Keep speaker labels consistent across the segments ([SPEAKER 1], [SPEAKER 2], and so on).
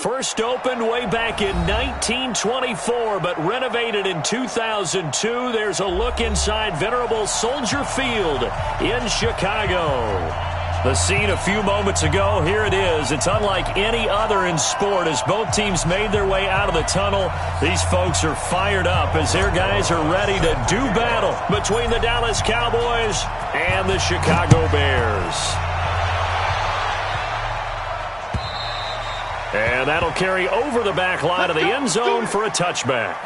[SPEAKER 1] First opened way back in 1924, but renovated in 2002. There's a look inside venerable Soldier Field in Chicago. The scene a few moments ago, here it is. It's unlike any other in sport as both teams made their way out of the tunnel. These folks are fired up as their guys are ready to do battle between the Dallas Cowboys and the Chicago Bears. And that'll carry over the back line of the end zone for a touchback.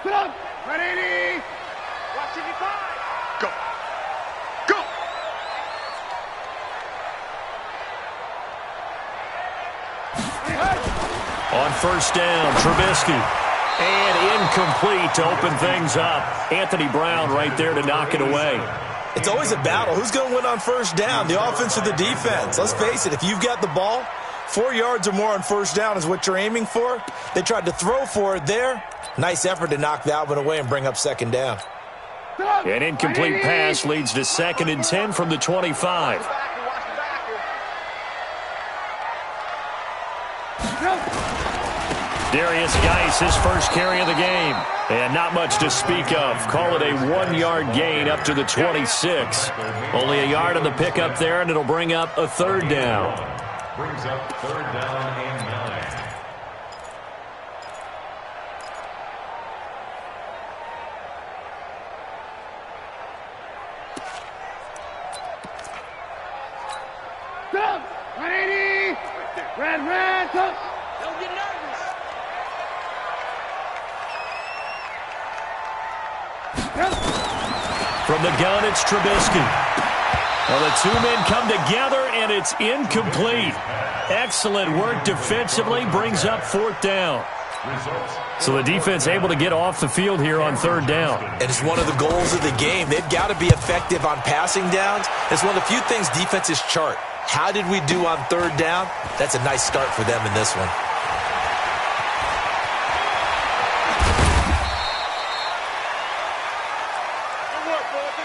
[SPEAKER 2] Put up. Ready. Watch it. Go. Go.
[SPEAKER 1] On first down, Trubisky. And incomplete to open things up. Anthony Brown right there to knock it away.
[SPEAKER 3] It's always a battle. Who's going to win on first down, the offense or the defense? Let's face it, if you've got the ball, 4 yards or more on first down is what you're aiming for. They tried to throw for it there. Nice effort to knock that one away and bring up second down.
[SPEAKER 1] An incomplete pass leads to 2nd and 10 from the 25. Darius Geis, his first carry of the game. And not much to speak of. Call it a 1-yard gain up to the 26. Only a yard on the pickup there, and it'll bring up a third down.
[SPEAKER 4] Brings up third down and 9.
[SPEAKER 2] Go. 180. Red. Go. Don't get nervous.
[SPEAKER 1] From the gun, it's Trubisky. Well, the two men come together, and it's incomplete. Excellent work defensively, brings up 4th down. So the defense able to get off the field here on 3rd down.
[SPEAKER 3] And it's one of the goals of the game. They've got to be effective on passing downs. It's one of the few things defenses chart. How did we do on 3rd down? That's a nice start for them in this one.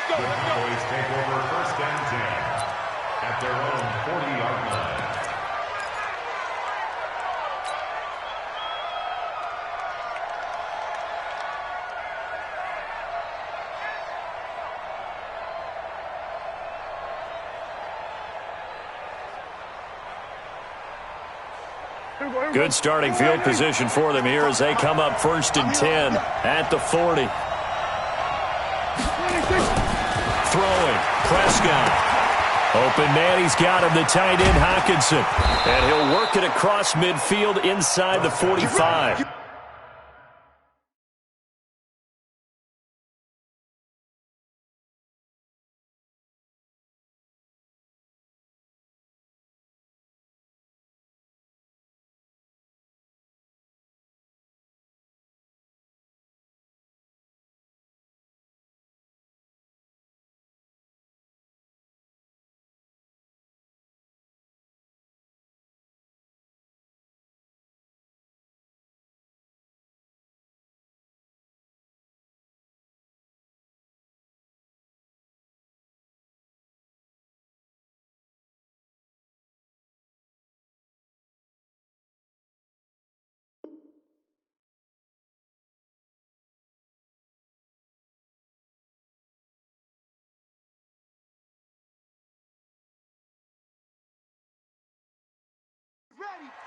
[SPEAKER 4] The Cowboys take over first and 10 at their own 40-yard line.
[SPEAKER 1] Good starting field position for them here as they come up 1st and 10 at the 40. Throwing, Prescott. Open man, he's got him, the tight end, Hockenson. And he'll work it across midfield inside the 45.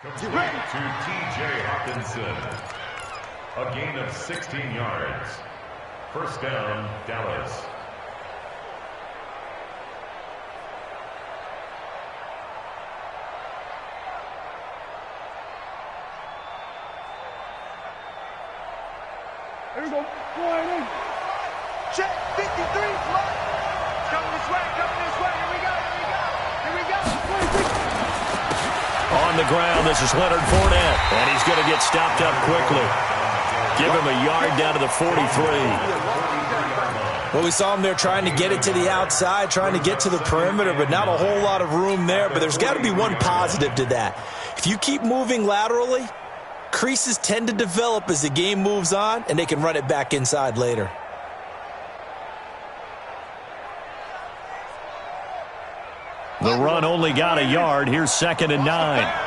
[SPEAKER 4] Complete to T.J. Hockenson. A gain of 16 yards. First down, Dallas.
[SPEAKER 2] Here we go. Check 53. Coming this way. Here we go.
[SPEAKER 1] On the ground, this is Leonard Fournette. And he's going to get stopped up quickly. Give him a yard down to the 43.
[SPEAKER 3] Well, we saw him there trying to get it to the outside, trying to get to the perimeter, but not a whole lot of room there. But there's got to be one positive to that. If you keep moving laterally, creases tend to develop as the game moves on, and they can run it back inside later.
[SPEAKER 1] The run only got a yard. Here's 2nd and 9.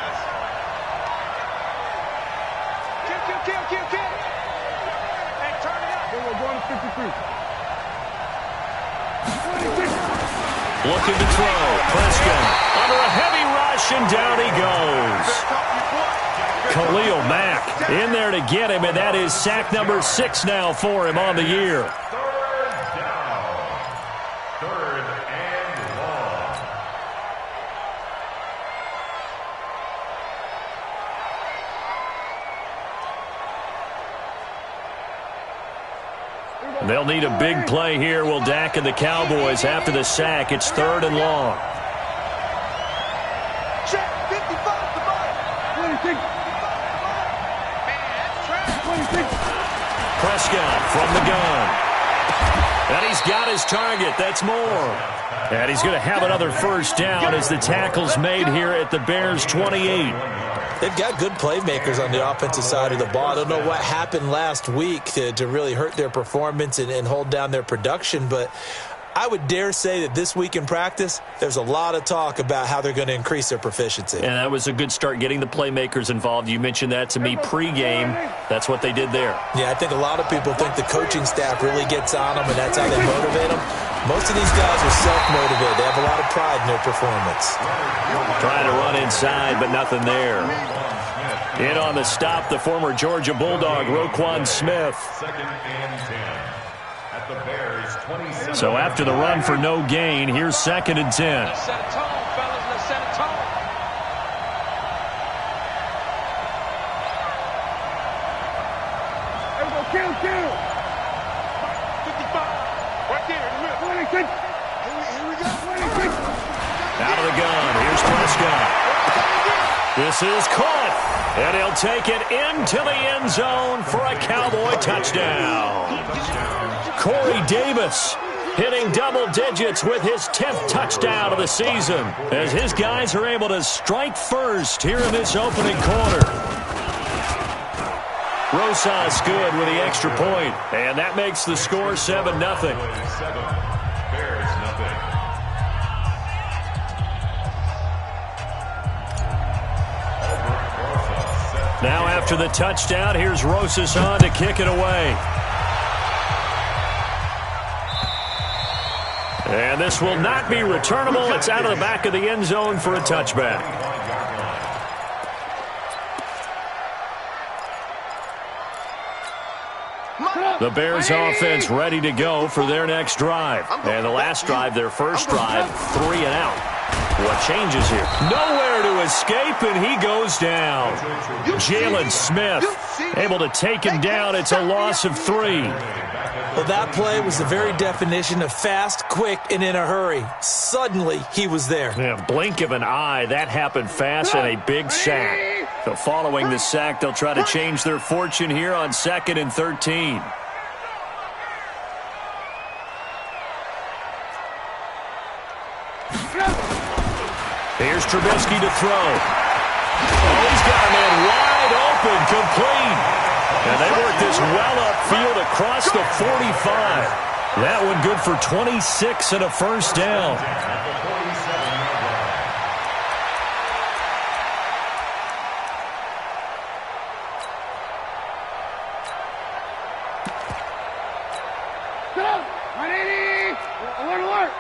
[SPEAKER 1] Looking to throw. Prescott under a heavy rush, and down he goes. Khalil Mack in there to get him, and that is sack number 6 now for him on the year.
[SPEAKER 4] Third down. 3rd and long.
[SPEAKER 1] They'll need a big play here. Will Dak and the Cowboys after the sack. It's 3rd and long.
[SPEAKER 2] Check 55 to ball. 26.
[SPEAKER 1] Prescott from the gun. And he's got his target. That's more. And he's going to have another first down as the tackle's made here at the Bears' 28.
[SPEAKER 3] They've got good playmakers on the offensive side of the ball. I don't know what happened last week to really hurt their performance and hold down their production, but I would dare say that this week in practice, there's a lot of talk about how they're going to increase their proficiency.
[SPEAKER 1] And that was a good start, getting the playmakers involved. You mentioned that to me pregame. That's what they did there.
[SPEAKER 3] Yeah, I think a lot of people think the coaching staff really gets on them, and that's how they motivate them. Most of these guys are self-motivated. They have a lot of pride in their performance.
[SPEAKER 1] Trying to run inside, but nothing there. In on the stop, the former Georgia Bulldog, Roquan Smith.
[SPEAKER 4] 2nd and 10. At the Bears' 27.
[SPEAKER 1] So after the run for no gain, here's 2nd and 10.
[SPEAKER 2] Let's set a tone, fellas. Let's set a tone. Kill. 55. Right there. 26. Here we go. 26.
[SPEAKER 1] Out of the gun. Here's Prescott. This is caught. And he'll take it into the end zone for a Cowboy touchdown. Corey Davis hitting double digits with his 10th touchdown of the season as his guys are able to strike first here in this opening quarter. Rosas good with the extra point, and that makes the score 7-0.
[SPEAKER 4] Bears nothing.
[SPEAKER 1] Now after the touchdown, here's Rosas on to kick it away. And this will not be returnable. It's out of the back of the end zone for a touchback. The Bears offense ready to go for their next drive. And the last drive, their first drive, 3 and out. What changes here? Nowhere to escape, and he goes down. Jalen Smith able to take him down. It's a loss of 3.
[SPEAKER 3] Well, that play was the very definition of fast, quick, and in a hurry. Suddenly, he was there.
[SPEAKER 1] Yeah, blink of an eye. That happened fast and a big sack. So following the sack, they'll try to change their fortune here on 2nd and 13. Here's Trubisky to throw. Oh, he's got a man wide open, complete. And they work this well upfield across the 45. That one good for 26 and a first down.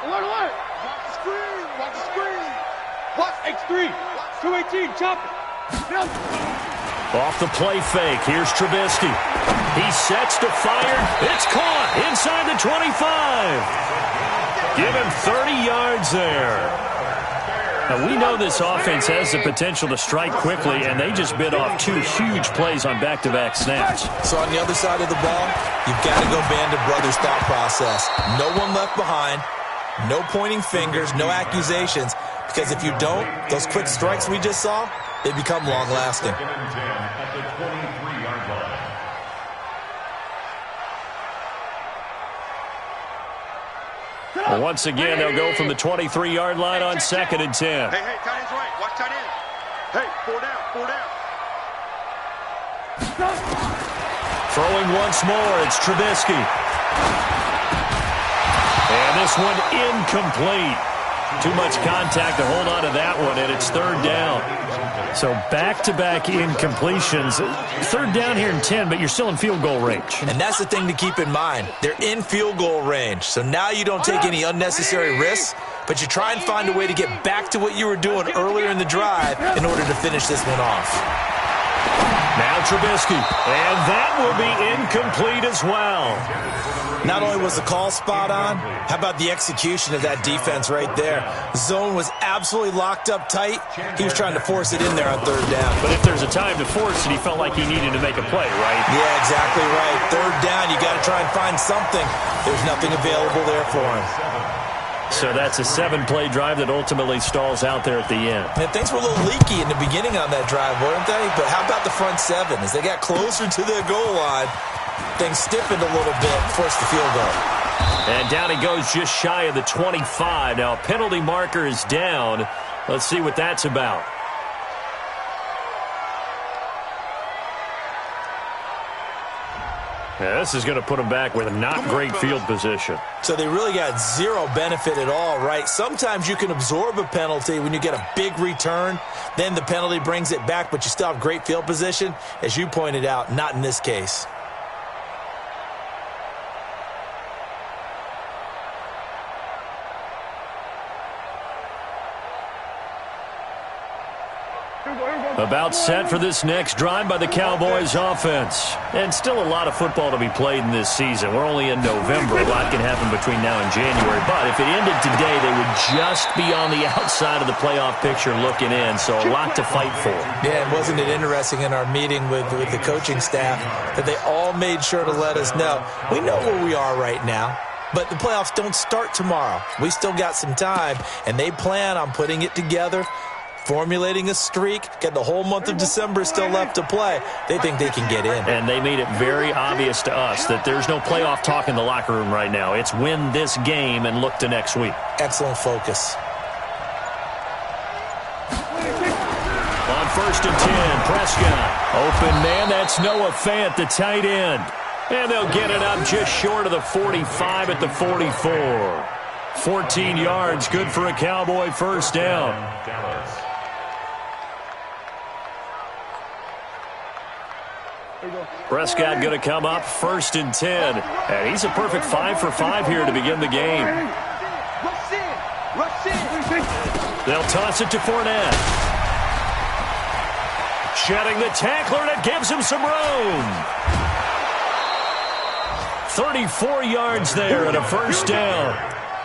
[SPEAKER 2] Alert. Watch the screen. Watch X3. 218, chop it.
[SPEAKER 1] Off the play fake, here's Trubisky. He sets to fire. It's caught inside the 25. Give him 30 yards there. Now, we know this offense has the potential to strike quickly, and they just bit off 2 huge plays on back-to-back snaps.
[SPEAKER 3] So on the other side of the ball, you've got to go Band of Brothers thought process. No one left behind, no pointing fingers, no accusations, because if you don't, those quick strikes we just saw, they become long-lasting.
[SPEAKER 4] 2nd and 10 at the 23-yard line.
[SPEAKER 1] Well, once again, they'll go from the 23-yard line on 2nd and 10.
[SPEAKER 2] Hey, tight end's right. Watch tight end. Hey, 4 down, 4 down.
[SPEAKER 1] Throwing once more, it's Trubisky. And this one incomplete. Too much contact to hold on to that one, and it's 3rd down. So back-to-back incompletions. 3rd down here in 10, but you're still in field goal range.
[SPEAKER 3] And that's the thing to keep in mind. They're in field goal range. So now you don't take any unnecessary risks, but you try and find a way to get back to what you were doing earlier in the drive in order to finish this one off.
[SPEAKER 1] Now Trubisky, and that will be incomplete as well.
[SPEAKER 3] Not only was the call spot on, how about the execution of that defense right there? Zone was absolutely locked up tight. He was trying to force it in there on 3rd down.
[SPEAKER 1] But if there's a time to force it, he felt like he needed to make a play, right?
[SPEAKER 3] Yeah, exactly right. 3rd down, you got to try and find something. There's nothing available there for him.
[SPEAKER 1] So that's a 7-play drive that ultimately stalls out there at the end.
[SPEAKER 3] And things were a little leaky in the beginning on that drive, weren't they? But how about the front 7? As they got closer to their goal line, things stiffened a little bit, forced the field goal.
[SPEAKER 1] And down he goes just shy of the 25. Now a penalty marker is down. Let's see what that's about. Yeah, this is going to put them back with a not great field position.
[SPEAKER 3] So they really got zero benefit at all, right? Sometimes you can absorb a penalty when you get a big return. Then the penalty brings it back, but you still have great field position. As you pointed out, not in this case.
[SPEAKER 1] About set for this next drive by the Cowboys offense. And still a lot of football to be played in this season. We're only in November. A lot can happen between now and January. But if it ended today, they would just be on the outside of the playoff picture looking in. So a lot to fight for.
[SPEAKER 3] Yeah, and wasn't it interesting in our meeting with the coaching staff that they all made sure to let us know. We know where we are right now. But the playoffs don't start tomorrow. We still got some time. And they plan on putting it together, formulating a streak, getting the whole month of December still left to play. They think they can get in.
[SPEAKER 1] And they made it very obvious to us that there's no playoff talk in the locker room right now. It's win this game and look to next week.
[SPEAKER 3] Excellent focus.
[SPEAKER 1] On 1st and 10, Prescott. Open man, that's Noah Fant, the tight end. And they'll get it up just short of the 45 at the 44. 14 yards, good for a Cowboy first down. Prescott going to come up 1st and 10. And he's a perfect 5 for 5 here to begin the game. They'll toss it to Fournette. Shedding the tackler, and it gives him some room. 34 yards there and a first down.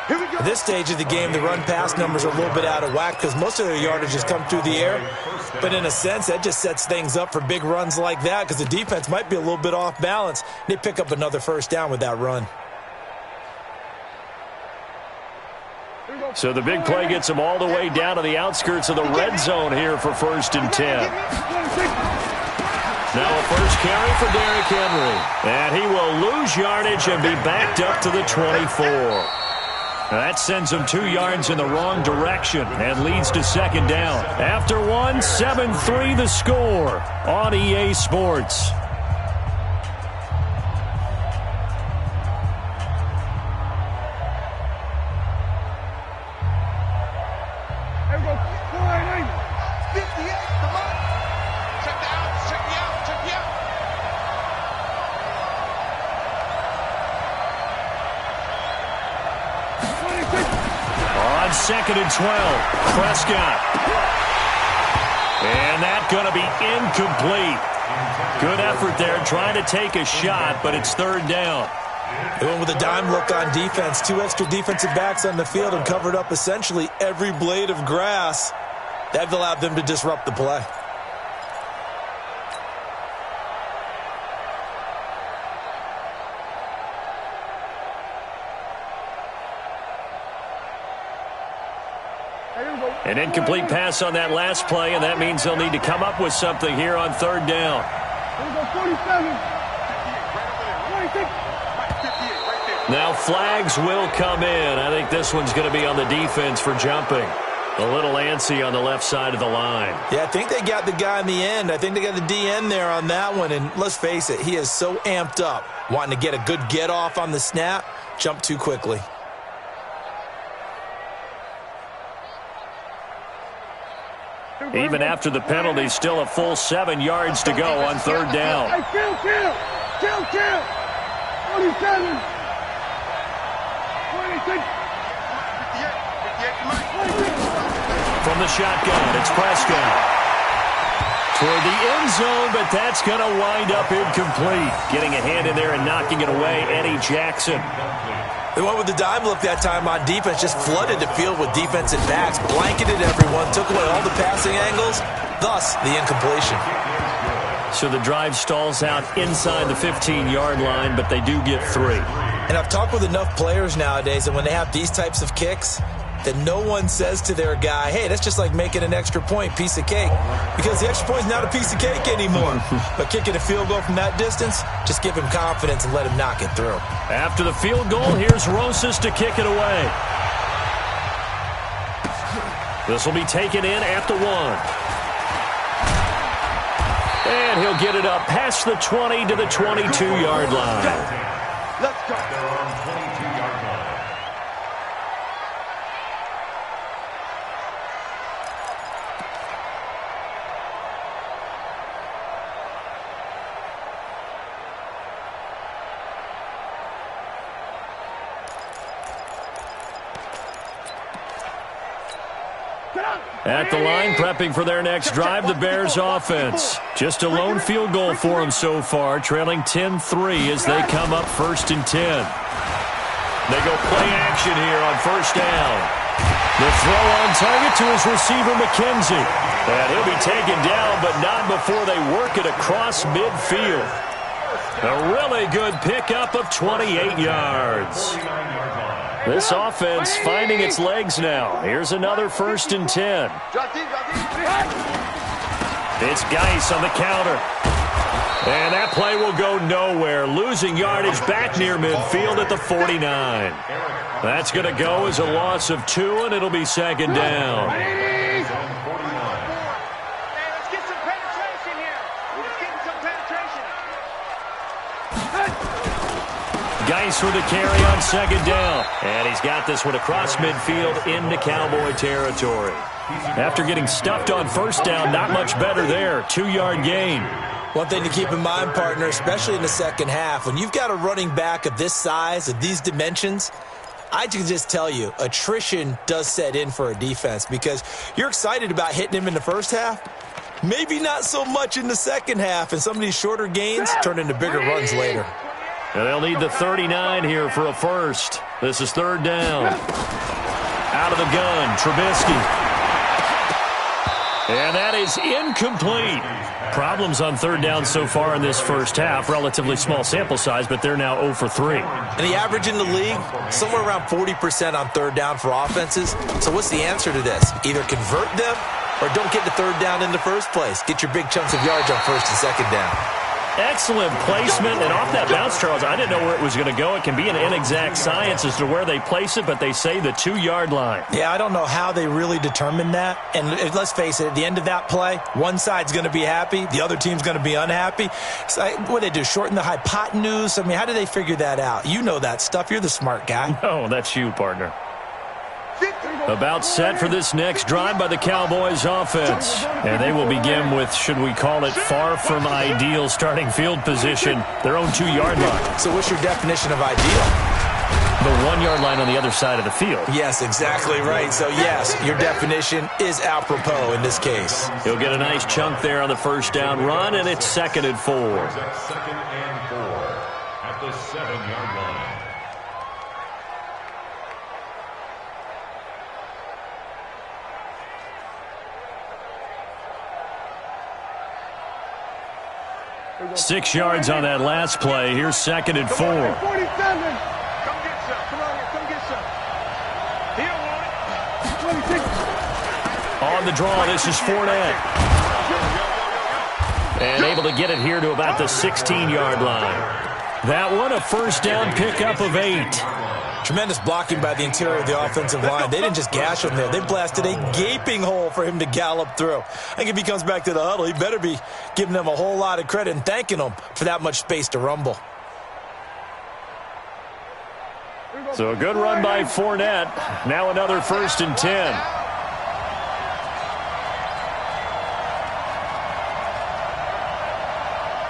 [SPEAKER 3] At this stage of the game, the run-pass numbers are a little bit out of whack because most of their yardage has come through the air. But in a sense, that just sets things up for big runs like that because the defense might be a little bit off balance. They pick up another first down with that run.
[SPEAKER 1] So the big play gets them all the way down to the outskirts of the red zone here for 1st and 10. Now a first carry for Derrick Henry. And he will lose yardage and be backed up to the 24. That sends him 2 yards in the wrong direction and leads to 2nd down. After one, 7-3 the score on EA Sports. On 2nd and 12, Prescott. And that's going to be incomplete. Good effort there, trying to take a shot, but it's 3rd down.
[SPEAKER 3] They went with a dime look on defense. 2 extra defensive backs on the field and covered up essentially every blade of grass. That allowed them to disrupt the play.
[SPEAKER 1] An incomplete pass on that last play, and that means they'll need to come up with something here on 3rd down. Now flags will come in. I think this one's going to be on the defense for jumping. A little antsy on the left side of the line.
[SPEAKER 3] Yeah, I think they got the guy in the end. I think they got the DN there on that one. And let's face it, he is so amped up, wanting to get a good get off on the snap, jump too quickly.
[SPEAKER 1] Even after the penalty, still a full 7 yards to go on third down.
[SPEAKER 2] Hey, chill. 47. 26.
[SPEAKER 1] From the shotgun, it's Prescott. Toward the end zone, but that's going to wind up incomplete. Getting a hand in there and knocking it away, Eddie Jackson.
[SPEAKER 3] They went with the dime look that time on defense, just flooded the field with defensive backs, blanketed everyone, took away all the passing angles, thus the incompletion.
[SPEAKER 1] So the drive stalls out inside the 15-yard line, but they do get 3.
[SPEAKER 3] And I've talked with enough players nowadays that when they have these types of kicks, that no one says to their guy, hey, that's just like making an extra point, piece of cake. Because the extra point is not a piece of cake anymore. But kicking a field goal from that distance, just give him confidence and let him knock it through.
[SPEAKER 1] After the field goal, here's Rosas to kick it away. This will be taken in at the 1. And he'll get it up past the 20 to the 22-yard line.
[SPEAKER 2] Let's go.
[SPEAKER 4] They're on 22-yard line.
[SPEAKER 1] At the line, prepping for their next drive, the Bears offense. Just a lone field goal for them so far, trailing 10-3 as they come up 1st and 10. They go play action here on first down. The throw on target to his receiver, McKenzie. And he'll be taken down, but not before they work it across midfield. A really good pickup of 28 yards. This offense finding its legs now. Here's another 1st and 10. It's Geis on the counter. And that play will go nowhere. Losing yardage back near midfield at the 49. That's going to go as a loss of 2, and it'll be 2nd down.
[SPEAKER 2] Let's get some penetration here. Let's get some penetration.
[SPEAKER 1] Geis with the carry on 2nd down. And he's got this one across midfield into Cowboy territory. After getting stuffed on first down, not much better there. 2-yard gain.
[SPEAKER 3] One thing to keep in mind, partner, especially in the second half, when you've got a running back of this size, of these dimensions, I can just tell you, attrition does set in for a defense because you're excited about hitting him in the first half. Maybe not so much in the second half, and some of these shorter gains turn into bigger runs later.
[SPEAKER 1] And they'll need the 39 here for a first. This is 3rd down. Out of the gun, Trubisky. And that is incomplete. Problems on 3rd down so far in this first half. Relatively small sample size, but they're now 0 for 3.
[SPEAKER 3] And the average in the league, somewhere around 40% on 3rd down for offenses. So what's the answer to this? Either convert them or don't get to 3rd down in the first place. Get your big chunks of yards on 1st and 2nd down.
[SPEAKER 1] Excellent placement, and off that bounce, Charles, I didn't know where it was going to go. It can be an inexact science as to where they place it, but they say the 2-yard line.
[SPEAKER 3] Yeah, I don't know how they really determined that. And let's face it, at the end of that play, one side's going to be happy, the other team's going to be unhappy. So what do they do, shorten the hypotenuse? I mean, how do they figure that out? You know that stuff. You're the smart guy.
[SPEAKER 1] Oh, that's you, partner. About set for this next drive by the Cowboys offense. And they will begin with, should we call it, far from ideal starting field position, their own 2-yard line.
[SPEAKER 3] So what's your definition of ideal?
[SPEAKER 1] The 1-yard line on the other side of the field.
[SPEAKER 3] Yes, exactly right. So, yes, your definition is apropos in this case.
[SPEAKER 1] He'll get a nice chunk there on the first down run, and it's 2nd and 4.
[SPEAKER 4] 2nd and 4 at the 7-yard line.
[SPEAKER 1] Six yards on that last play. Here's 2nd and 4.
[SPEAKER 2] 47. Come get some. Come on, come get some. He don't want it. 26.
[SPEAKER 1] On the draw, this is Fournette. And able to get it here to about the 16-yard line. That one a first down pickup of 8.
[SPEAKER 3] Tremendous blocking by the interior of the offensive line. They didn't just gash him there. They blasted a gaping hole for him to gallop through. I think if he comes back to the huddle, he better be giving them a whole lot of credit and thanking them for that much space to rumble.
[SPEAKER 1] So a good run by Fournette. Now another 1st and 10.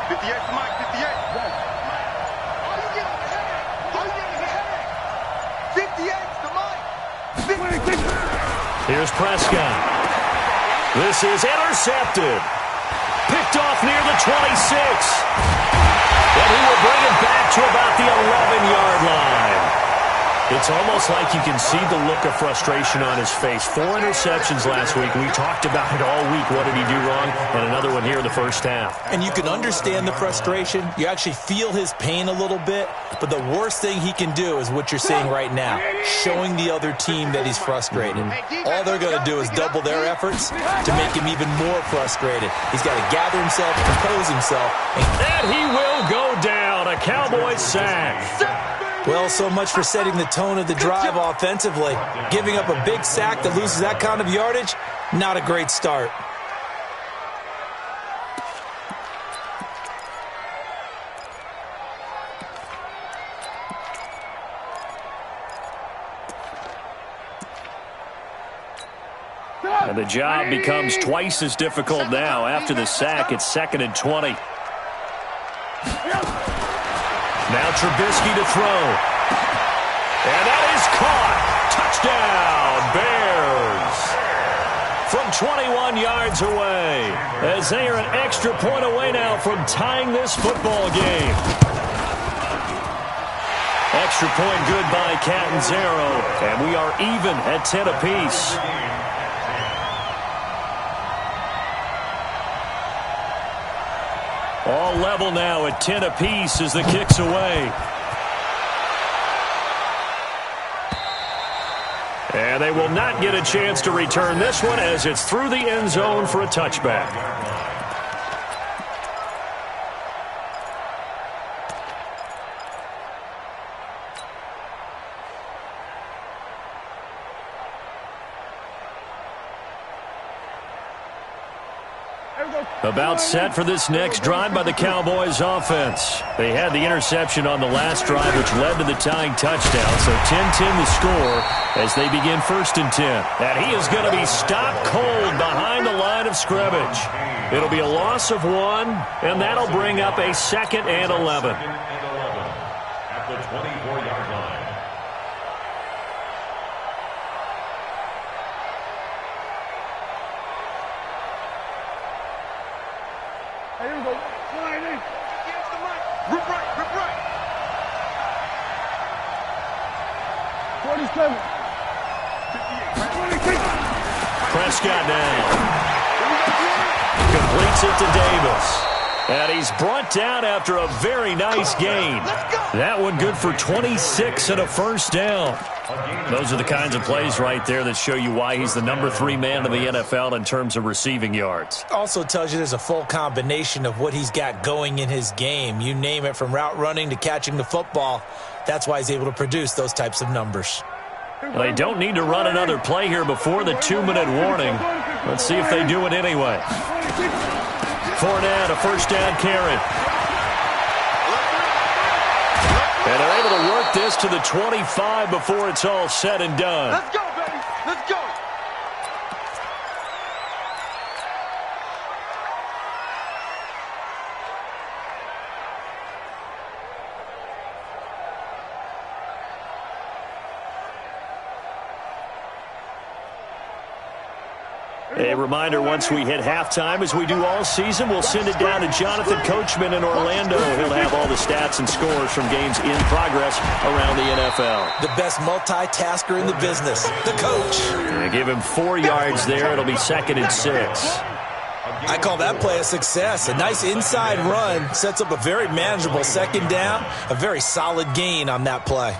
[SPEAKER 2] 58's the mic.
[SPEAKER 1] Here's Prescott. This is intercepted. Picked off near the 26. And he will bring it back to about the 11-yard line. It's almost like you can see the look of frustration on his face. 4 interceptions last week. We talked about it all week. What did he do wrong? And another one here in the first half.
[SPEAKER 3] And you can understand the frustration. You actually feel his pain a little bit. But the worst thing he can do is what you're seeing right now, showing the other team that he's frustrated. All they're going to do is double their efforts to make him even more frustrated. He's got to gather himself, compose himself.
[SPEAKER 1] And he will go down. A Cowboys sack.
[SPEAKER 3] Well, so much for setting the tone of the drive offensively. Giving up a big sack that loses that kind of yardage, not a great start.
[SPEAKER 1] And the job becomes twice as difficult now. After the sack, it's 2nd and 20. Now Trubisky to throw. And that is caught. Touchdown, Bears. From 21 yards away. As they are an extra point away now from tying this football game. Extra point good by Catanzaro. And we are even at 10 apiece. All level now at 10 apiece as the kick's away. And they will not get a chance to return this one as it's through the end zone for a touchback. About set for this next drive by the Cowboys offense. They had the interception on the last drive, which led to the tying touchdown. So 10-10 the score as they begin 1st and 10. And he is going to be stopped cold behind the line of scrimmage. It'll be a loss of 1, and that'll bring up a 2nd and 11.
[SPEAKER 4] At the 24-yard line.
[SPEAKER 2] Here we go. Sliding. Against the mic. Rip right. 47. 58.
[SPEAKER 1] Prescott now. Completes it to Davis. And he's brought down after a very nice gain. That one good for 26 and a first down. Those are the kinds of plays right there that show you why he's the number 3 man in the NFL in terms of receiving yards.
[SPEAKER 3] Also tells you there's a full combination of what he's got going in his game. You name it, from route running to catching the football. That's why he's able to produce those types of numbers.
[SPEAKER 1] Well, they don't need to run another play here before the 2-minute warning. Let's see if they do it anyway. Fournette, a first down carry. And they're able to work this to the 25 before it's all said and done.
[SPEAKER 2] Let's go, baby. Let's go.
[SPEAKER 1] A reminder, once we hit halftime, as we do all season, we'll send it down to Jonathan Coachman in Orlando. He'll have all the stats and scores from games in progress around the NFL.
[SPEAKER 3] The best multitasker in the business, the coach.
[SPEAKER 1] And give him 4 yards there. It'll be 2nd and 6.
[SPEAKER 3] I call that play a success. A nice inside run sets up a very manageable 2nd down, a very solid gain on that play.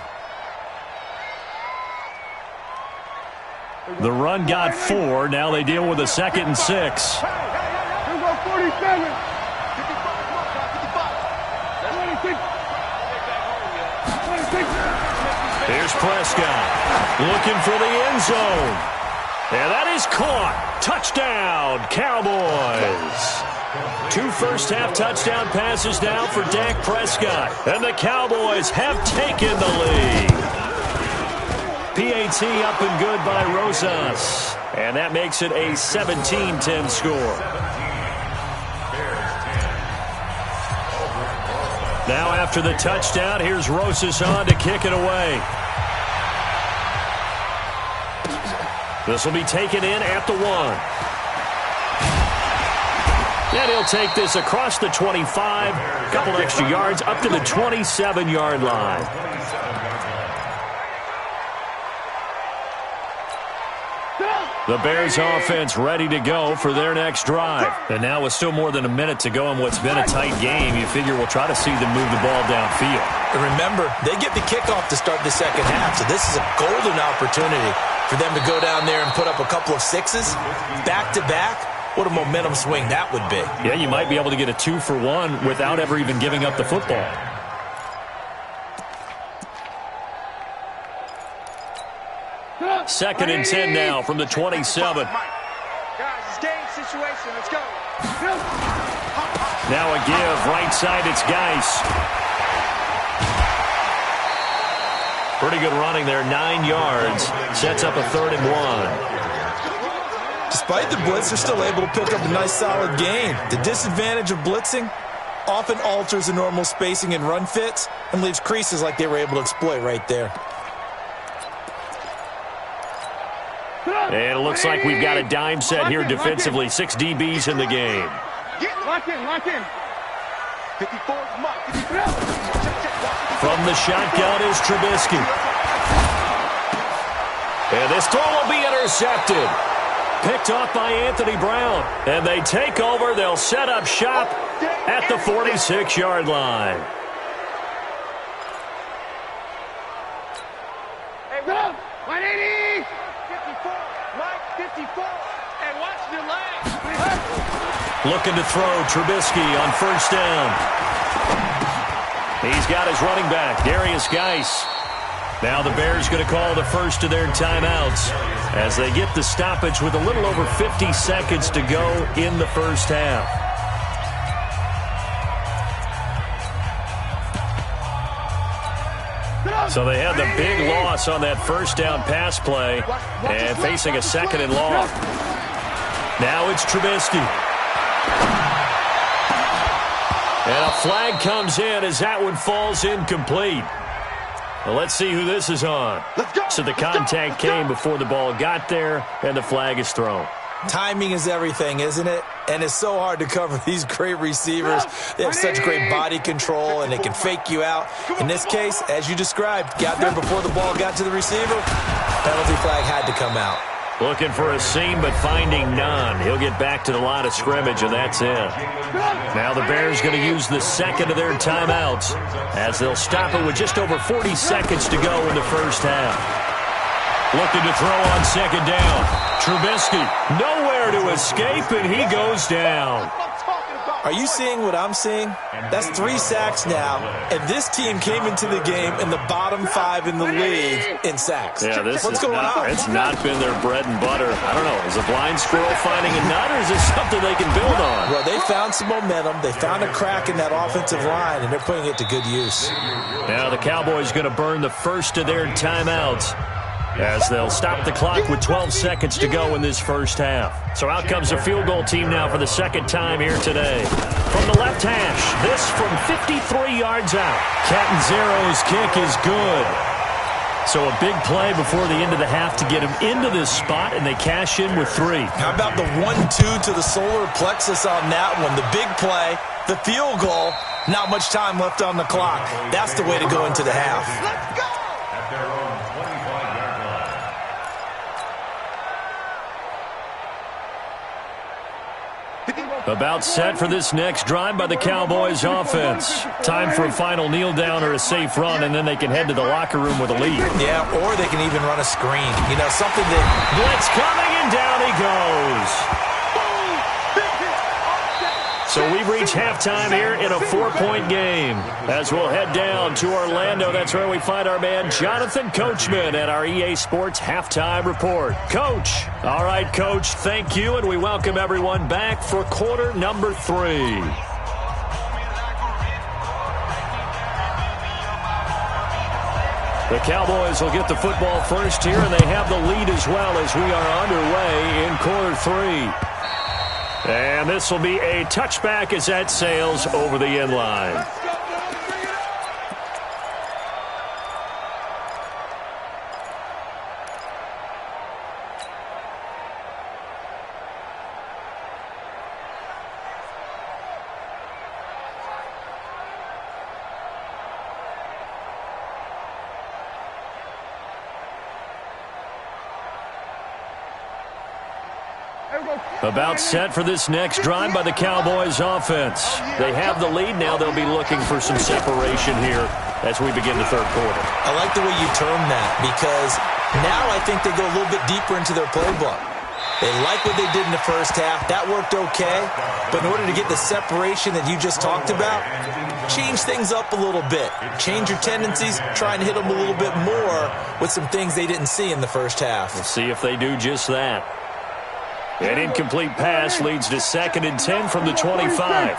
[SPEAKER 1] The run got 4. Now they deal with a 2nd and 6.
[SPEAKER 2] Here we go, 47. 56.
[SPEAKER 1] Here's Prescott looking for the end zone. And that is caught. Touchdown, Cowboys. 2 first-half touchdown passes now for Dak Prescott. And the Cowboys have taken the lead. PAT up and good by Rosas. And that makes it a 17-10 score. Now after the touchdown, here's Rosas on to kick it away. This will be taken in at the 1. And he'll take this across the 25. A couple extra yards up to the 27-yard line. The Bears offense ready to go for their next drive. And now with still more than a minute to go in what's been a tight game, you figure we'll try to see them move the ball downfield.
[SPEAKER 3] And remember, they get the kickoff to start the second half, so this is a golden opportunity for them to go down there and put up a couple of sixes back-to-back. What a momentum swing that would be.
[SPEAKER 1] Yeah, you might be able to get a 2-for-1 without ever even giving up the football. Second and 10 now from the 27.
[SPEAKER 2] Guys, it's game situation. Let's go.
[SPEAKER 1] Now a give. Right side, it's Geis. Pretty good running there. 9 yards. Sets up a 3rd and 1.
[SPEAKER 3] Despite the blitz, they're still able to pick up a nice solid gain. The disadvantage of blitzing often alters the normal spacing and run fits and leaves creases like they were able to exploit right there.
[SPEAKER 1] And it looks like we've got a dime set here defensively. 6 DBs in the game.
[SPEAKER 2] Lock in, lock in. 54 mark.
[SPEAKER 1] From the shotgun is Trubisky. And this throw will be intercepted. Picked off by Anthony Brown. And they take over. They'll set up shop at the 46-yard line.
[SPEAKER 2] Hey, Rob, 180. 54, Mike, 54. And watch the leg.
[SPEAKER 1] Looking to throw Trubisky on first down. He's got his running back, Darius Geis. Now the Bears going to call the first of their timeouts as they get the stoppage with a little over 50 seconds to go in the first half. So they had the big loss on that first down pass play and facing a 2nd and long. Now it's Trubisky. And a flag comes in as that one falls incomplete. Well, let's see who this is on. So the contact came before the ball got there, and the flag is thrown.
[SPEAKER 3] Timing is everything, isn't it? And it's so hard to cover these great receivers. They have such great body control, and they can fake you out. In this case, as you described, got there before the ball got to the receiver. Penalty flag had to come out.
[SPEAKER 1] Looking for a seam, but finding none. He'll get back to the line of scrimmage, and that's it. Now the Bears going to use the second of their timeouts as they'll stop it with just over 40 seconds to go in the first half. Looking to throw on second down. Trubisky, nowhere to escape, and he goes down.
[SPEAKER 3] Are you seeing what I'm seeing? That's 3 sacks now, and this team came into the game in the bottom 5 in the league in sacks.
[SPEAKER 1] Yeah,
[SPEAKER 3] What's going on?
[SPEAKER 1] It's not been their bread and butter. I don't know. Is a blind squirrel finding a nut, or is this something they can build on?
[SPEAKER 3] Well, they found some momentum. They found a crack in that offensive line, and they're putting it to good use.
[SPEAKER 1] Now the Cowboys going to burn the first of their timeouts as they'll stop the clock with 12 seconds to go in this first half. So out comes a field goal team now for the second time here today. From the left hash, this from 53 yards out. Catanzaro's kick is good. So a big play before the end of the half to get him into this spot, and they cash in with 3.
[SPEAKER 3] How about the 1-2 to the solar plexus on that one? The big play, the field goal, not much time left on the clock. That's the way to go into the half.
[SPEAKER 2] Let's go.
[SPEAKER 4] At their own 25-yard line.
[SPEAKER 1] About set for this next drive by the Cowboys offense. Time for a final kneel down or a safe run, and then they can head to the locker room with a lead.
[SPEAKER 3] Yeah, or they can even run a screen. You know, something that...
[SPEAKER 1] Blitz coming, and down he goes. So So we've reached halftime here in a 4-point game. As we'll head down to Orlando, that's where we find our man Jonathan Coachman at our EA Sports Halftime Report. Coach. All right, Coach, thank you, and we welcome everyone back for quarter number 3. The Cowboys will get the football first here, and they have the lead as well as we are underway in quarter 3. And this will be a touchback as that sails over the end line. About set for this next drive by the Cowboys offense. They have the lead now. They'll be looking for some separation here as we begin the third quarter.
[SPEAKER 3] I like the way you term that because now I think they go a little bit deeper into their playbook. They like what they did in the first half. That worked okay. But in order to get the separation that you just talked about, change things up a little bit. Change your tendencies. Try and hit them a little bit more with some things they didn't see in the first half.
[SPEAKER 1] We'll see if they do just that. An incomplete pass leads to 2nd and 10 from the 25.
[SPEAKER 2] Mike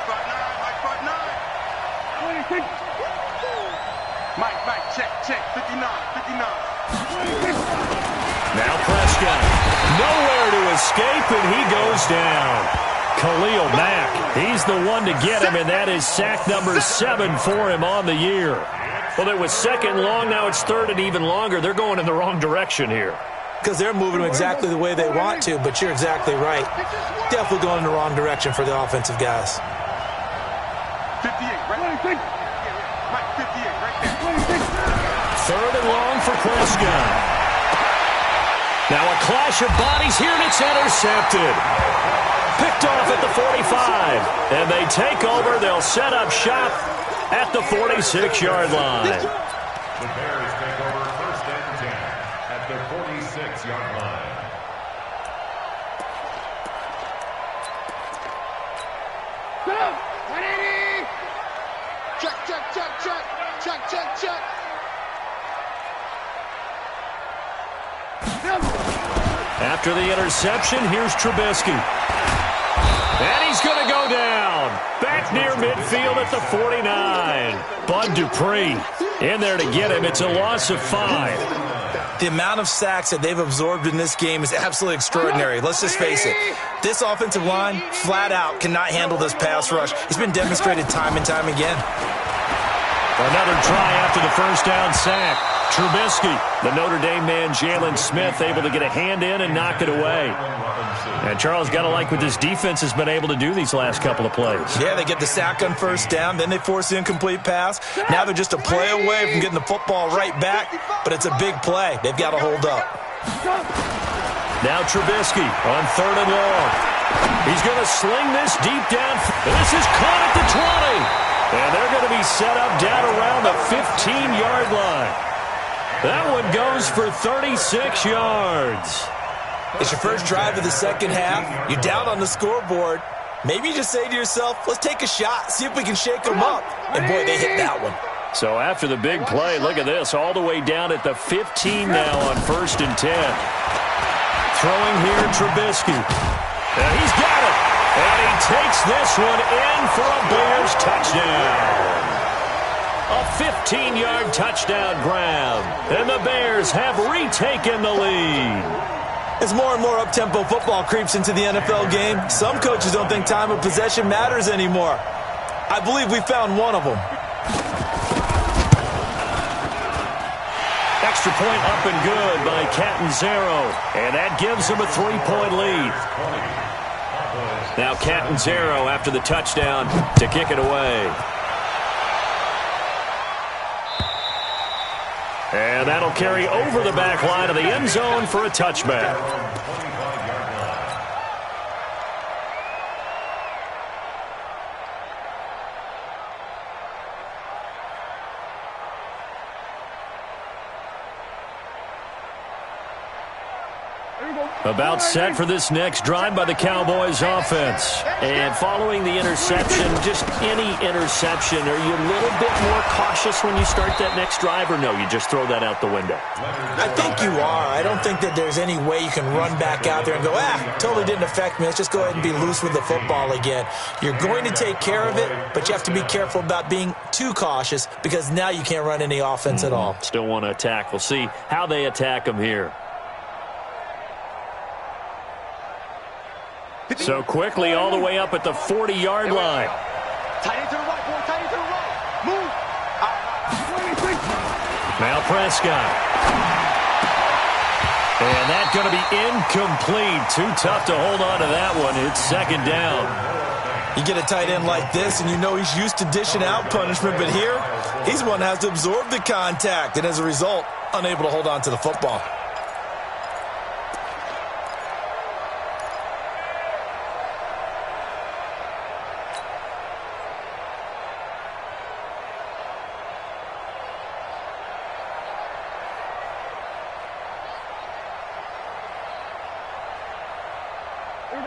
[SPEAKER 2] front 9, Mike front 9. 26. Mike, check, 59.
[SPEAKER 1] Now Prescott, nowhere to escape, and he goes down. Khalil Mack, he's the one to get him, and that is sack number 7 for him on the year. Well, it was 2nd long, now it's 3rd and even longer. They're going in the wrong direction here.
[SPEAKER 3] Because they're moving them exactly the way they want to, but you're exactly right. Definitely going in the wrong direction for the offensive guys.
[SPEAKER 2] 58, right? 26. Mike, 58, right there.
[SPEAKER 1] 3rd and long for Prescott. Now a clash of bodies here, and it's intercepted. Picked off at the 45. And they take over. They'll set up shop at the 46-yard line.
[SPEAKER 4] The Bears take over 1st and 10 at the 46-yard line.
[SPEAKER 2] Go! 180! Check.
[SPEAKER 1] After the interception, here's Trubisky. And he's going to go down. Back near midfield at the 49. Bud Dupree in there to get him. It's a loss of 5.
[SPEAKER 3] The amount of sacks that they've absorbed in this game is absolutely extraordinary. Let's just face it. This offensive line, flat out, cannot handle this pass rush. It's been demonstrated time and time again.
[SPEAKER 1] Another try after the first down sack. Trubisky, the Notre Dame man, Jalen Smith, able to get a hand in and knock it away. And Charles, got to like what this defense has been able to do these last couple of plays.
[SPEAKER 3] Yeah, they get the sack on first down, then they force the incomplete pass. Now they're just a play away from getting the football right back, but it's a big play. They've got to hold up.
[SPEAKER 1] Now Trubisky on 3rd and long. He's going to sling this deep down. This is caught at the 20. And they're going to be set up down around the 15-yard line. That one goes for 36 yards.
[SPEAKER 3] It's your first drive of the second half. You're down on the scoreboard. Maybe you just say to yourself, let's take a shot, see if we can shake them up. And, boy, they hit that one.
[SPEAKER 1] So after the big play, look at this, all the way down at the 15 now on 1st and 10. Throwing here, Trubisky. And he's got it. And he takes this one in for a Bears touchdown. A 15-yard touchdown grab. And the Bears have retaken the lead.
[SPEAKER 3] As more and more up-tempo football creeps into the NFL game, some coaches don't think time of possession matters anymore. I believe we found one of them.
[SPEAKER 1] Extra point up and good by Catanzaro. And that gives them a 3-point lead. Now Catanzaro after the touchdown to kick it away. And that'll carry over the back line of the end zone for a touchback.
[SPEAKER 2] Here we
[SPEAKER 1] About set for this next drive by the Cowboys offense. And following the interception, just any interception, are you a little bit more cautious when you start that next drive, or no, you just throw that out the window?
[SPEAKER 3] I think you are. I don't think that there's any way you can run back out there and go, totally didn't affect me. Let's just go ahead and be loose with the football again. You're going to take care of it, but you have to be careful about being too cautious because now you can't run any offense at all.
[SPEAKER 1] Still want to attack. We'll see how they attack them here. So quickly all the way up at the 40-yard line.
[SPEAKER 2] Tight end to the right, boy. Tight end to the right. Move.
[SPEAKER 1] Now Prescott. And that's going to be incomplete. Too tough to hold on to that one. It's second down.
[SPEAKER 3] You get a tight end like this, and you know he's used to dishing out punishment, but here, he's the one that has to absorb the contact, and as a result, unable to hold on to the football.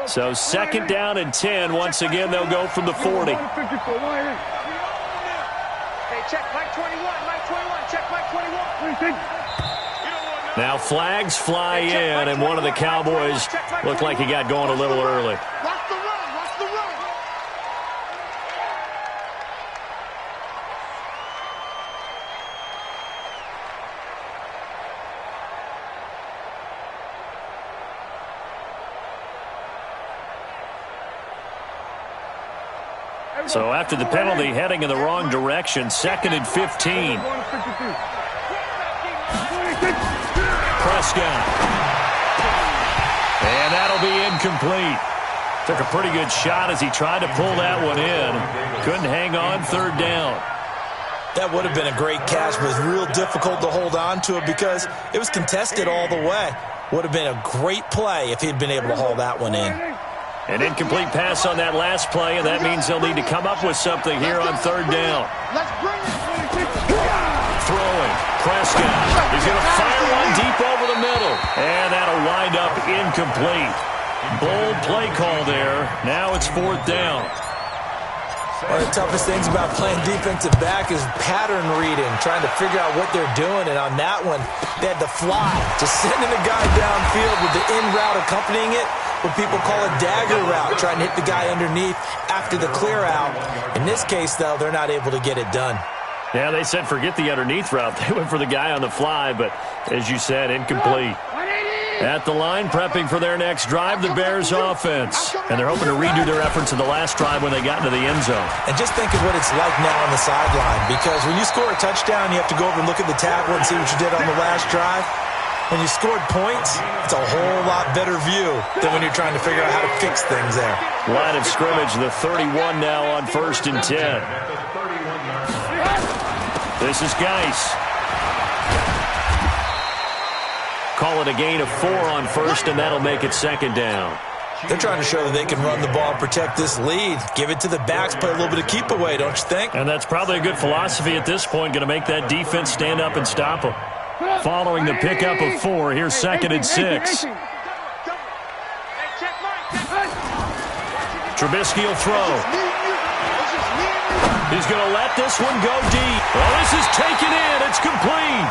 [SPEAKER 1] So second down and 10. Once again, they'll go from the 40.
[SPEAKER 2] Hey, check Mike 21. Mike 21. Check Mike 21.
[SPEAKER 1] Now flags fly in, and one of the Cowboys looked like he got going a little early.
[SPEAKER 2] Watch the run. Watch the run.
[SPEAKER 1] So after the penalty, heading in the wrong direction, second and 15. Prescott. And that'll be incomplete. Took a pretty good shot as he tried to pull that one in. Couldn't hang on, third down.
[SPEAKER 3] That would have been a great catch, but it was real difficult to hold on to it because it was contested all the way. Would have been a great play if he'd been able to haul that one in.
[SPEAKER 1] An incomplete pass on that last play, and that means they'll need to come up with something here on third down. Throwing. Prescott. He's going to fire one deep over the middle. And that'll wind up incomplete. Bold play call there. Now it's fourth down.
[SPEAKER 3] One of the toughest things about playing defensive back is pattern reading, trying to figure out what they're doing. And on that one, they had to fly, just sending the guy downfield with the in route accompanying it. What people call a dagger route, trying to hit the guy underneath after the clear out. In this case, though, they're not able to get it done.
[SPEAKER 1] Yeah, they said forget the underneath route. They went for the guy on the fly, but as you said, incomplete. At the line, prepping for their next drive, the Bears offense. And they're hoping to redo their efforts in the last drive when they got into the end zone.
[SPEAKER 3] And just think of what it's like now on the sideline, because when you score a touchdown, you have to go over and look at the tackle and see what you did on the last drive. When you scored points, it's a whole lot better view than when you're trying to figure out how to fix things there.
[SPEAKER 1] Line of scrimmage, the 31 now on first and 10. This is Geis. Call it a gain of 4 on first, and that'll make it second down.
[SPEAKER 3] They're trying to show that they can run the ball and protect this lead. Give it to the backs, play a little bit of keep away, don't you think?
[SPEAKER 1] And that's probably a good philosophy at this point, going to make that defense stand up and stop them. Following the pickup of 4, here's second and 6. Trubisky will throw. He's going to let this one go deep. Well, this is taken in. It's complete.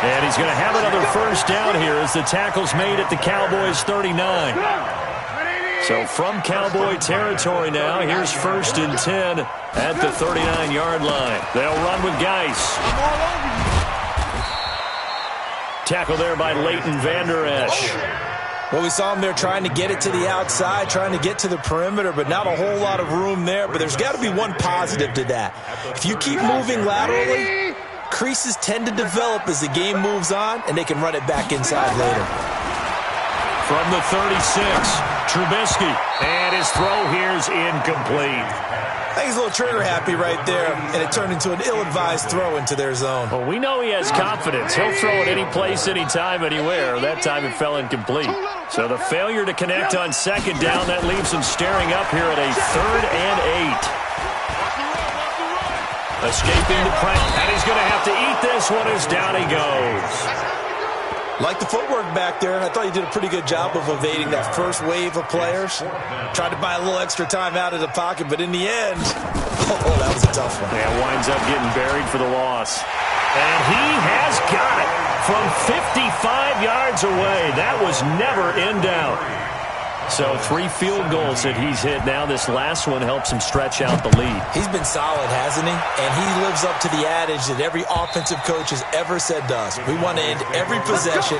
[SPEAKER 1] And he's going to have another first down here as the tackle's made at the Cowboys' 39. So from Cowboy territory now, here's first and 10 at the 39-yard line. They'll run with Geis. Tackle there by Leighton Vander Esch.
[SPEAKER 3] Well, we saw him there trying to get it to the outside, trying to get to the perimeter, but not a whole lot of room there. But there's got to be one positive to that. If you keep moving laterally, creases tend to develop as the game moves on, and they can run it back inside later.
[SPEAKER 1] From the 36, Trubisky. And his throw here's incomplete.
[SPEAKER 3] I think he's a little trigger happy right there, and it turned into an ill-advised throw into their zone.
[SPEAKER 1] Well, we know he has confidence. He'll throw it any place, anytime, anywhere. That time it fell incomplete. So the failure to connect on second down, that leaves him staring up here at a 3rd and 8. Escaping the pressure, and he's going to have to eat this one as down he goes.
[SPEAKER 3] Like the footwork back there. I thought he did a pretty good job of evading that first wave of players. Tried to buy a little extra time out of the pocket, but in the end, oh, that was a tough one.
[SPEAKER 1] Yeah, winds up getting buried for the loss. And he has got it from 55 yards away. That was never in doubt. So 3 field goals that he's hit now. This last one helps him stretch out the lead.
[SPEAKER 3] He's been solid, hasn't he? And he lives up to the adage that every offensive coach has ever said to us. We want to end every possession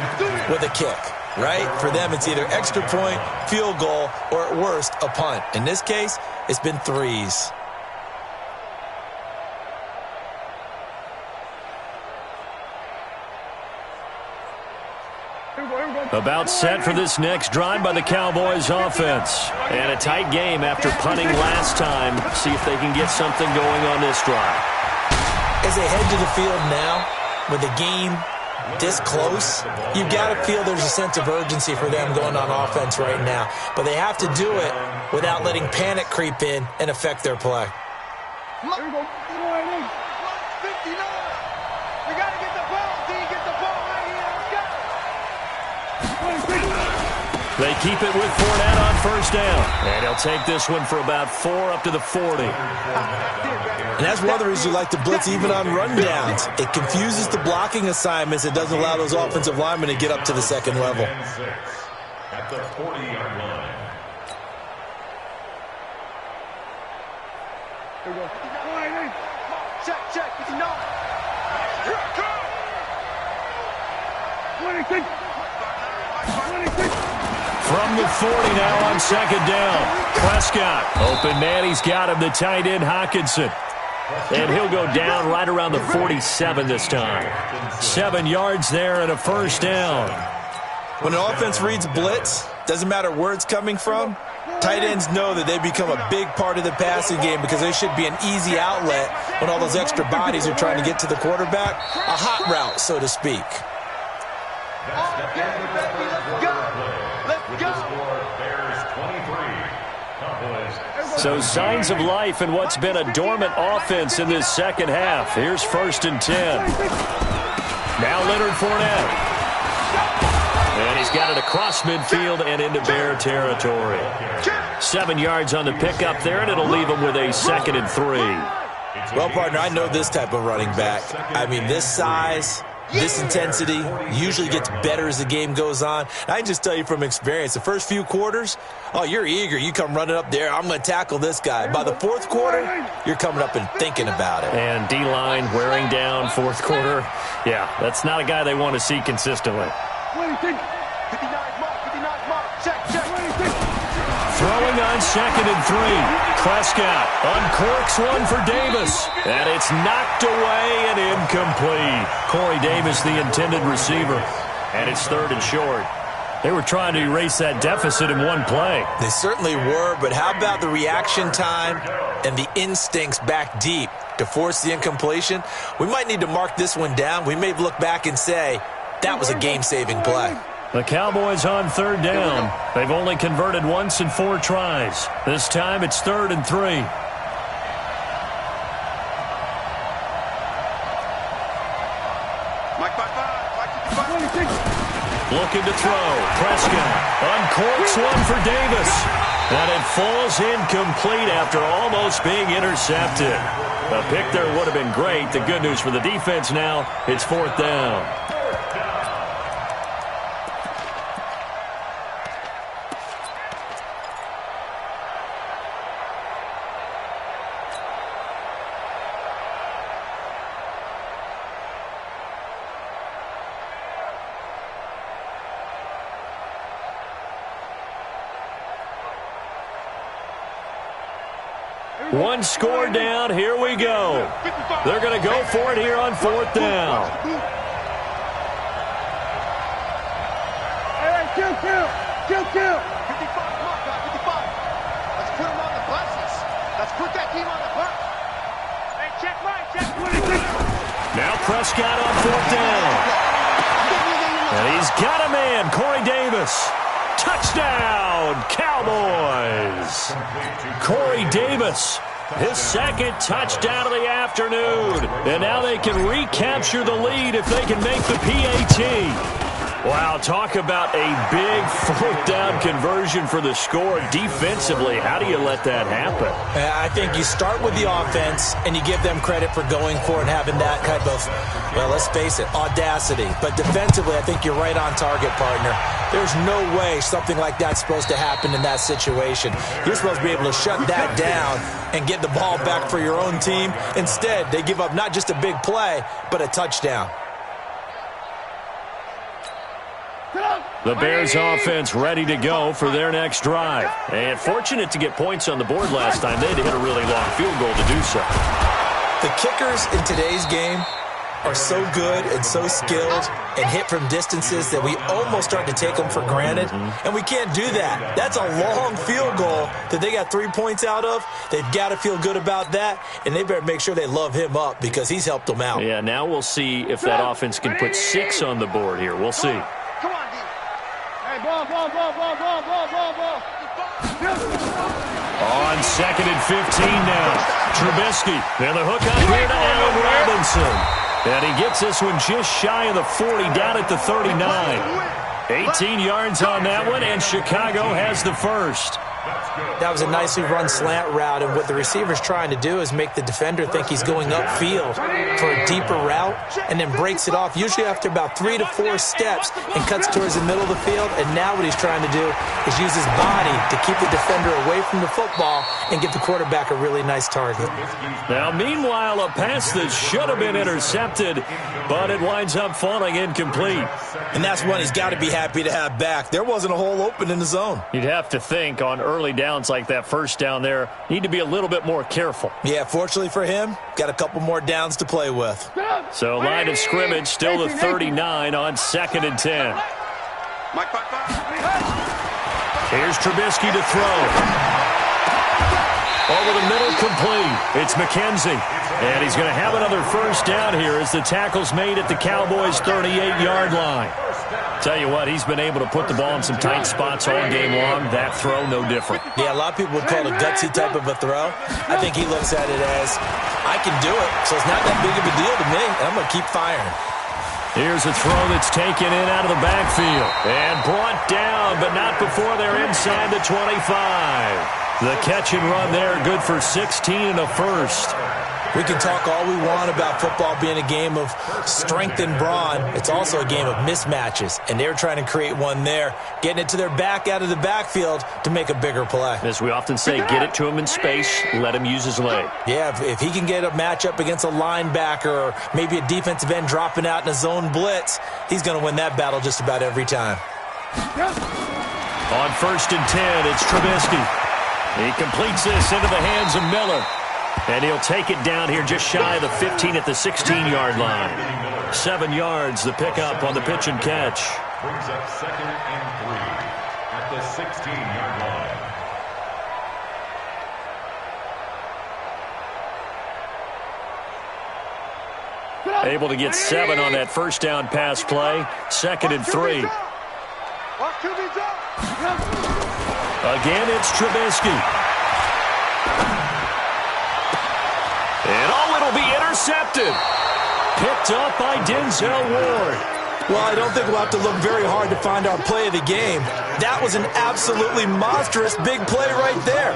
[SPEAKER 3] with a kick, right? For them, it's either extra point, field goal, or at worst, a punt. In this case, it's been 3s.
[SPEAKER 1] About set for this next drive by the Cowboys offense. And a tight game after punting last time. See if they can get something going on this drive.
[SPEAKER 3] As they head to the field now, with the game this close, you've got to feel there's a sense of urgency for them going on offense right now. But they have to do it without letting panic creep in and affect their play.
[SPEAKER 2] Here we go. 59. We got to get the ball. D, get the ball right here. Let's go.
[SPEAKER 1] They keep it with Fournette on first down. And he'll take this one for about 4 up to the 40.
[SPEAKER 3] And that's one of the reasons you like to blitz even on rundowns. It confuses the blocking assignments. It doesn't allow those offensive linemen to get up to the second level.
[SPEAKER 4] At the 40-yard line.
[SPEAKER 2] Here we go. Check, check. 59. Here it comes. 26. 26.
[SPEAKER 1] From the 40 now on second down. Prescott. Open man. He's got him. The tight end, Hockenson. And he'll go down right around the 47 this time. 7 yards there and a first down.
[SPEAKER 3] When an offense reads blitz, doesn't matter where it's coming from, tight ends know that they become a big part of the passing game because they should be an easy outlet when all those extra bodies are trying to get to the quarterback. A hot route, so to speak.
[SPEAKER 1] So signs of life in what's been a dormant offense in this second half. Here's 1st and 10. Now Leonard Fournette. And he's got it across midfield and into Bear territory. 7 yards on the pickup there, and it'll leave him with a 2nd and 3.
[SPEAKER 3] Well, partner, I know this type of running back. I mean, this size, this intensity usually gets better as the game goes on. And I can just tell you from experience, the first few quarters, oh, you're eager. You come running up there, I'm going to tackle this guy. By the 4th quarter, you're coming up and thinking about it.
[SPEAKER 1] And D-line wearing down 4th quarter. Yeah, that's not a guy they want to see consistently.
[SPEAKER 2] 59 mark, check, check.
[SPEAKER 1] Throwing on 2nd and 3. Prescott uncorks one for Davis. And it's knocked away and incomplete. Corey Davis, the intended receiver. And it's 3rd and short. They were trying to erase that deficit in one play.
[SPEAKER 3] They certainly were, but how about the reaction time and the instincts back deep to force the incompletion? We might need to mark this one down. We may look back and say, that was a game-saving play.
[SPEAKER 1] The Cowboys on 3rd down. They've only converted once in 4 tries. This time it's 3rd and 3.
[SPEAKER 2] Mike 55.
[SPEAKER 1] Looking to throw. Prescott uncorks one for Davis. And it falls incomplete after almost being intercepted. A pick there would have been great. The good news for the defense now, it's 4th down. One score down. Here we go. They're going to go for it here on 4th down.
[SPEAKER 2] All right, kill. 55, mark, 55. Let's put him on the buses. Let's put that team on the bus. Hey, check. 26.
[SPEAKER 1] Now Prescott on 4th down. And he's got a man, Corey Davis. Touchdown, Cowboys. Corey Davis, his 2nd touchdown of the afternoon. And now they can recapture the lead if they can make the PAT. Wow, talk about a big fourth down conversion for the score. Defensively, how do you let that happen?
[SPEAKER 3] I think you start with the offense, and you give them credit for going for it and having that type of, well, let's face it, audacity. But defensively, I think you're right on target, partner. There's no way something like that's supposed to happen in that situation. You're supposed to be able to shut that down and get the ball back for your own team. Instead, they give up not just a big play, but a touchdown.
[SPEAKER 1] The Bears offense ready to go for their next drive. And fortunate to get points on the board last time. They had to hit a really long field goal to do so.
[SPEAKER 3] The kickers in today's game are so good and so skilled and hit from distances that we almost start to take them for granted. And we can't do that. That's a long field goal that they got 3 points out of. They've got to feel good about that, and they better make sure they love him up because he's helped them out.
[SPEAKER 1] Yeah, now we'll see if that offense can put 6 on the board here. We'll see.
[SPEAKER 2] Come on, D. Hey, ball.
[SPEAKER 1] On 2nd and 15 now. Trubisky. And the hook up here to Allen Robinson. And he gets this one just shy of the 40, down at the 39. 18 yards on that one, and Chicago has the first.
[SPEAKER 3] That was a nicely run slant route, and what the receiver's trying to do is make the defender think he's going upfield for a deeper route and then breaks it off, usually after about 3 to 4 steps, and cuts towards the middle of the field. And now what he's trying to do is use his body to keep the defender away from the football and give the quarterback a really nice target.
[SPEAKER 1] Now, meanwhile, a pass that should have been intercepted, but it winds up falling incomplete.
[SPEAKER 3] And that's one he's got to be happy to have back. There wasn't a hole open in the zone.
[SPEAKER 1] You'd have to think on early downs like that first down there, need to be a little bit more careful.
[SPEAKER 3] Yeah, fortunately for him, got a couple more downs to play with.
[SPEAKER 1] So line of scrimmage still the 39 on 2nd and 10. Here's Trubisky to throw. Over the middle, complete. It's McKenzie. And he's going to have another first down here as the tackle's made at the Cowboys' 38-yard line. Tell you what, he's been able to put the ball in some tight spots all game long. That throw, no different.
[SPEAKER 3] Yeah, a lot of people would call it a gutsy type of a throw. I think he looks at it as, I can do it, so it's not that big of a deal to me, and I'm going to keep firing.
[SPEAKER 1] Here's a throw that's taken in out of the backfield. And brought down, but not before they're inside the 25. The catch and run there, good for 16 and a first.
[SPEAKER 3] We can talk all we want about football being a game of strength and brawn. It's also a game of mismatches, and they're trying to create one there, getting it to their back out of the backfield to make a bigger play.
[SPEAKER 1] As we often say, get it to him in space, let him use his leg.
[SPEAKER 3] Yeah, if he can get a matchup against a linebacker or maybe a defensive end dropping out in a zone blitz, he's going to win that battle just about every time.
[SPEAKER 1] On 1st and 10, it's Trubisky. He completes this into the hands of Miller. And he'll take it down here just shy of the 15 at the 16-yard line. 7 yards, the pickup on the pitch and catch.
[SPEAKER 4] Brings up 2nd and 3 at the 16-yard line.
[SPEAKER 1] Able to get 7 on that first down pass play. 2nd and 3. Again, it's Trubisky. And it'll be intercepted. Picked up by Denzel Ward.
[SPEAKER 3] Well, I don't think we'll have to look very hard to find our play of the game. That was an absolutely monstrous big play right there.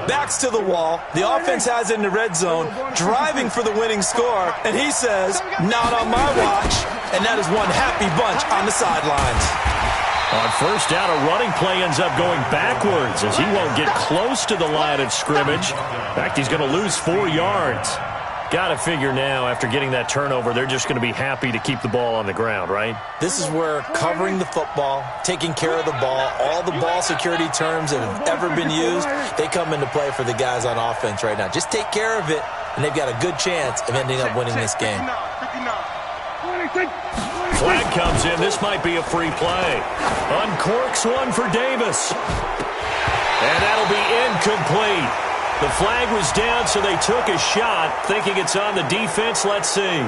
[SPEAKER 3] Backs to the wall. The offense has it in the red zone, driving for the winning score. And he says, not on my watch. And that is one happy bunch on the sidelines.
[SPEAKER 1] On first down, a running play ends up going backwards as he won't get close to the line of scrimmage. In fact, he's going to lose 4 yards. Got to figure now, after getting that turnover, they're just going to be happy to keep the ball on the ground, right?
[SPEAKER 3] This is where covering the football, taking care of the ball, all the ball security terms that have ever been used, they come into play for the guys on offense right now. Just take care of it, and they've got a good chance of ending up winning this game.
[SPEAKER 1] Flag comes in. This might be a free play. Uncorks one for Davis. And that'll be incomplete. The flag was down, so they took a shot, thinking it's on the defense. Let's see.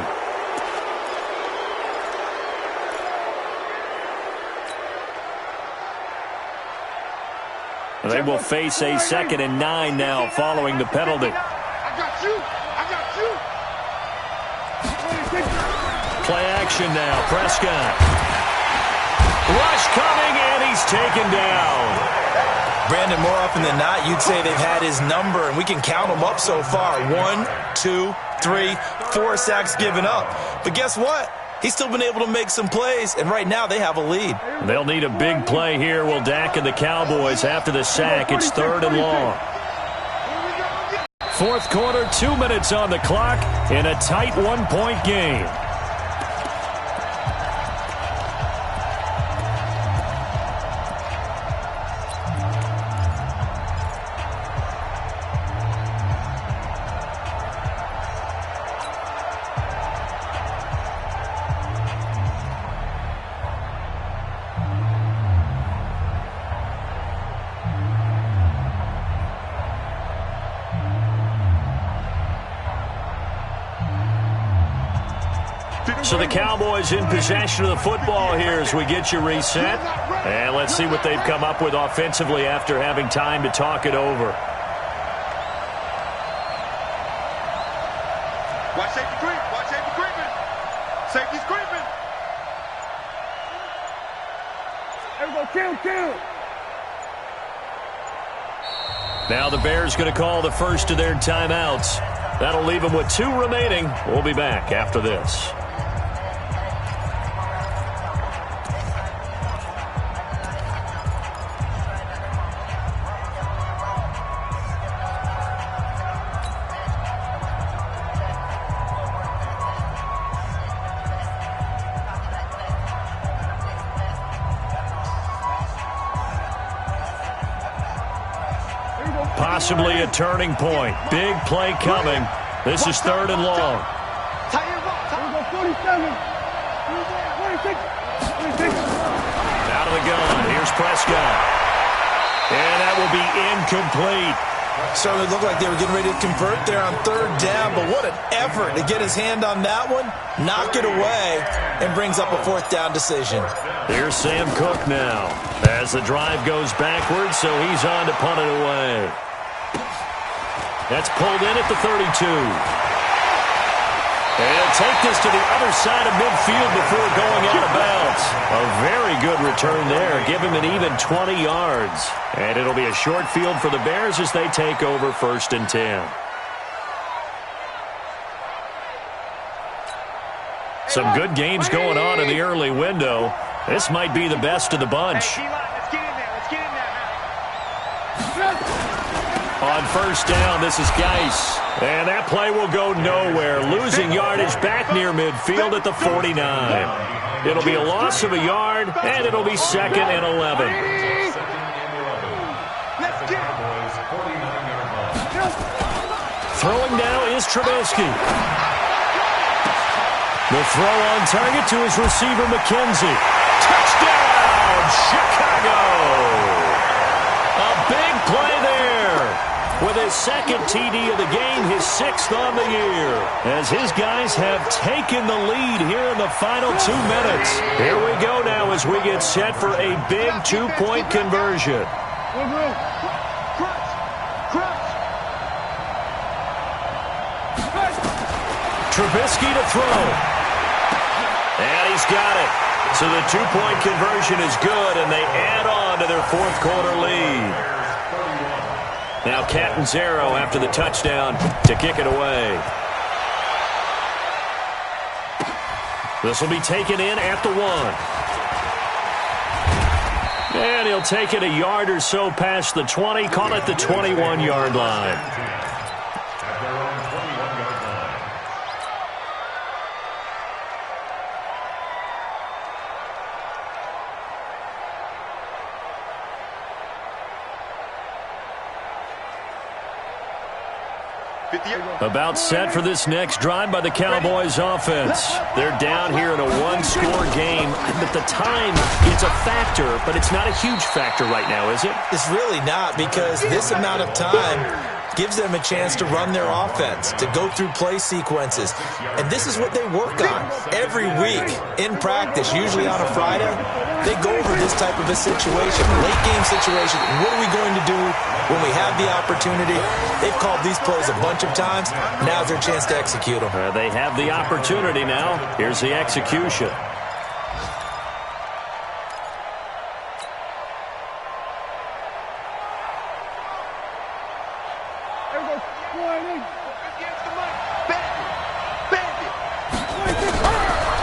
[SPEAKER 1] They will face a 2nd and 9 now following the penalty. Play action now. Prescott. Rush coming, and he's taken down.
[SPEAKER 3] Brandon, more often than not, you'd say they've had his number, and we can count them up so far. 1, 2, 3, 4 sacks given up. But guess what? He's still been able to make some plays, and right now they have a lead.
[SPEAKER 1] They'll need a big play here. Will Dak and the Cowboys after the sack. It's 3rd and long. 4th quarter, 2 minutes on the clock in a tight 1-point game. So the Cowboys in possession of the football here as we get you reset. And let's see what they've come up with offensively after having time to talk it over.
[SPEAKER 2] Watch safety creep. Watch safety creeping. Safety's creeping. Everybody kill.
[SPEAKER 1] Now the Bears going to call the first of their timeouts. That'll leave them with 2 remaining. We'll be back after this. Possibly a turning point. Big play coming. This is 3rd and long. Out of the gun. Here's Prescott. And that will be incomplete.
[SPEAKER 3] Certainly looked like they were getting ready to convert there on 3rd down, but what an effort to get his hand on that one, knock it away, and brings up a 4th down decision.
[SPEAKER 1] Here's Sam Cook now as the drive goes backwards, so he's on to punt it away. That's pulled in at the 32. And he'll take this to the other side of midfield before going out of bounds. A very good return there. Give him an even 20 yards. And it'll be a short field for the Bears as they take over 1st and 10. Some good games going on in the early window. This might be the best of the bunch.
[SPEAKER 2] Let's get in there. Let's get in there now.
[SPEAKER 1] On 1st down, this is Geis. And that play will go nowhere. Losing yardage back near midfield at the 49. It'll be a loss of a yard, and it'll be 2nd and 11. Throwing now is Trubisky. The throw on target to his receiver, McKenzie. Touchdown, Chicago! A big play there. With his 2nd TD of the game, his 6th on the year. As his guys have taken the lead here in the final 2 minutes. Here we go now as we get set for a big 2-point conversion. Trubisky to throw. And he's got it. So the 2-point conversion is good, and they add on to their 4th quarter lead. Now Catanzaro after the touchdown to kick it away. This will be taken in at the 1. And he'll take it a yard or so past the 20, call it the 21-yard line. About set for this next drive by the Cowboys offense. They're down here in a 1-score game, but the time, it's a factor, but it's not a huge factor right now, is it?
[SPEAKER 3] It's really not, because this amount of time gives them a chance to run their offense, to go through play sequences. And this is what they work on every week in practice, usually on a Friday. They go over this type of a situation, late game situation. What are we going to do when we have the opportunity? They've called these plays a bunch of times. Now's their chance to execute them.
[SPEAKER 1] They have the opportunity now. Here's the execution.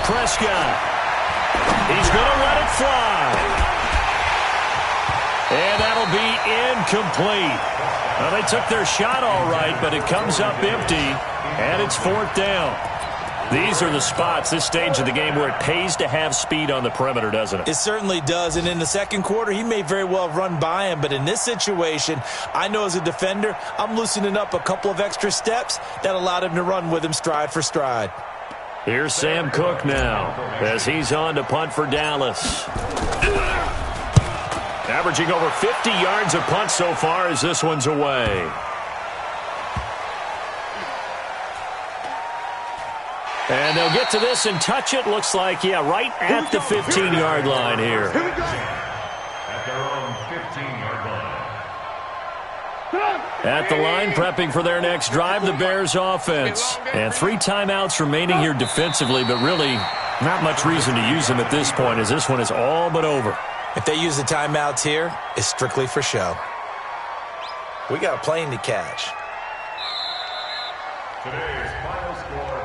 [SPEAKER 1] Prescott. He's going to let it fly. And that'll be incomplete. Well, they took their shot all right, but it comes up empty, and it's 4th down. These are the spots, this stage of the game, where it pays to have speed on the perimeter, doesn't it?
[SPEAKER 3] It certainly does, and in the second quarter, he may very well run by him, but in this situation, I know as a defender, I'm loosening up a couple of extra steps that allowed him to run with him stride for stride.
[SPEAKER 1] Here's Sam Cook now as he's on to punt for Dallas. Averaging over 50 yards a punt so far as this one's away. And they'll get to this and touch it. Looks like, yeah, right at the 15-yard line here.
[SPEAKER 4] At their own 15-yard line.
[SPEAKER 1] At the line, prepping for their next drive, the Bears offense. And 3 timeouts remaining here defensively, but really not much reason to use them at this point as this one is all but over.
[SPEAKER 3] If they use the timeouts here, it's strictly for show. We got a plane to catch.
[SPEAKER 4] Today's final score,